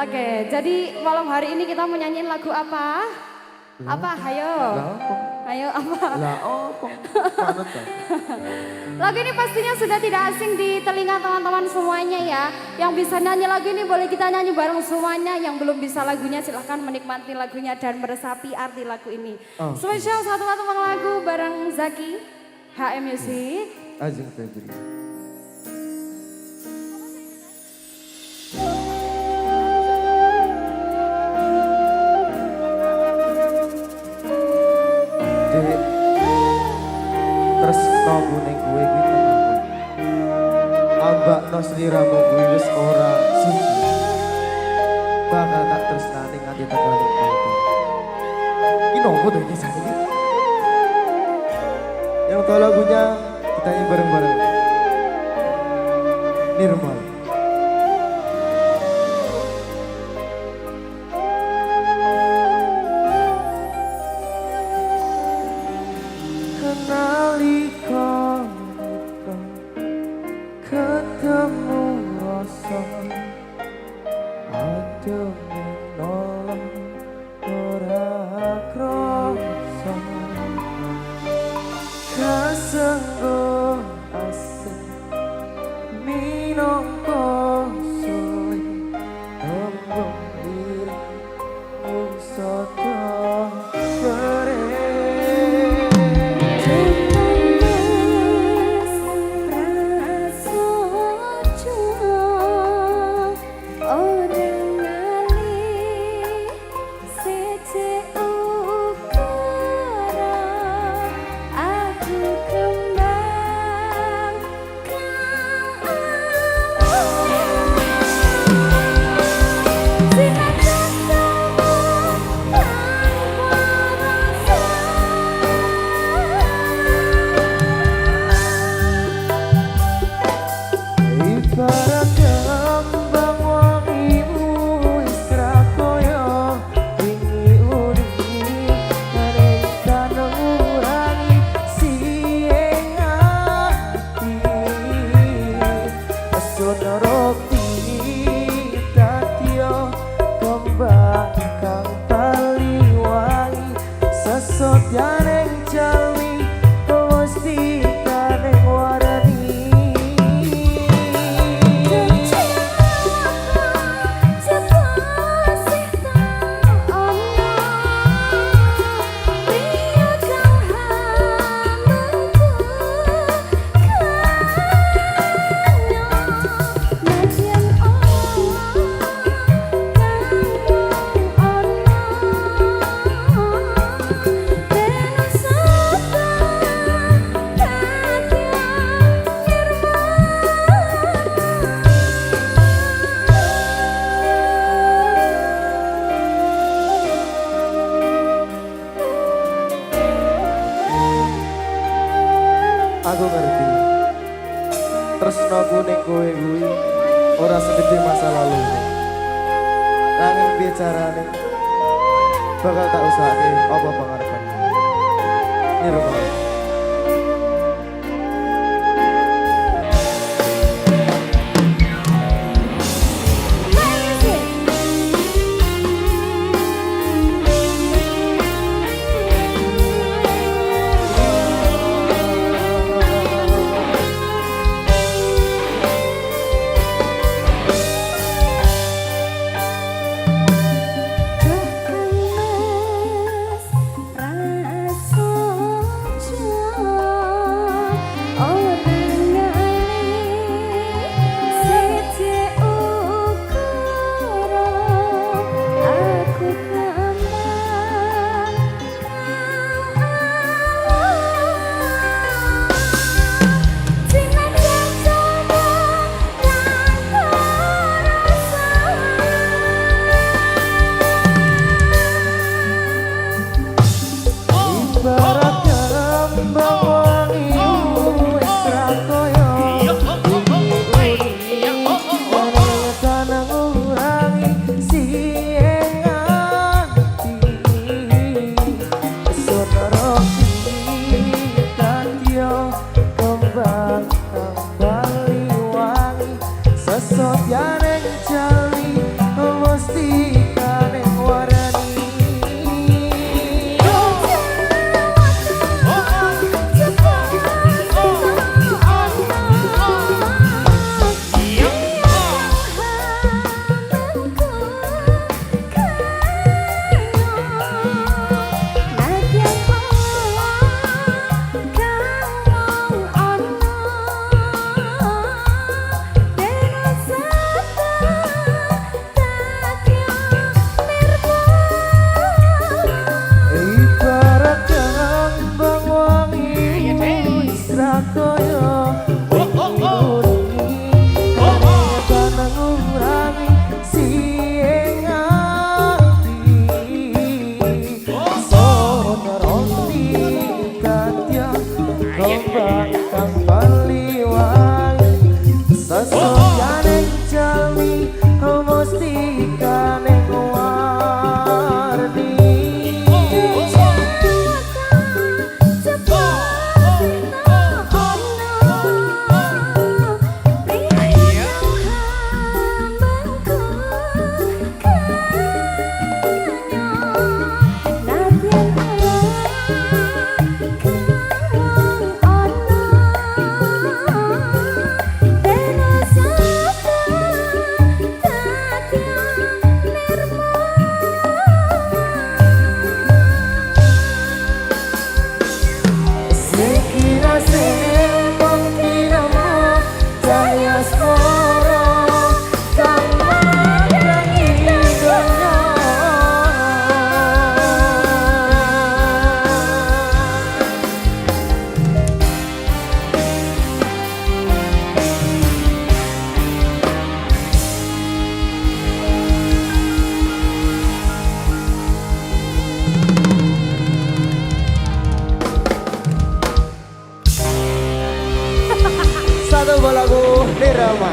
Oke, jadi malam hari ini kita mau nyanyiin lagu apa? Apa? Hayo. Hayo apa? Lah opo? Manut ta? Lagu ini pastinya sudah tidak asing di telinga teman-teman semuanya ya. Yang bisa nyanyi lagu ini boleh kita nyanyi bareng semuanya. Yang belum bisa lagunya silahkan menikmati lagunya dan meresapi arti lagu ini. Oh. Spesial satu-satu lagu bareng Zaki, HM Music. Ajeng Febri. Dek, terus nobu ning kowe kuwi tenan. Ambakno sliramu kuwi wis ora siji. Bakal tak tresnani nganti tekan mati. Ini nopo to iki saiki? Yang tahu lagunya kita nyanyi bareng-bareng. Nirmal. Nalika ketemu rasa adem menolong ora krasa kasenggo asing minangka suwi tembung diri mung soto bere. Aku ngerti tresnaku ning kowe kuwi ora segede masa lalu. Nanging bicarane bakal tak usahake apa pengarepan. Nirmal. Rasa satu lagu Nirama.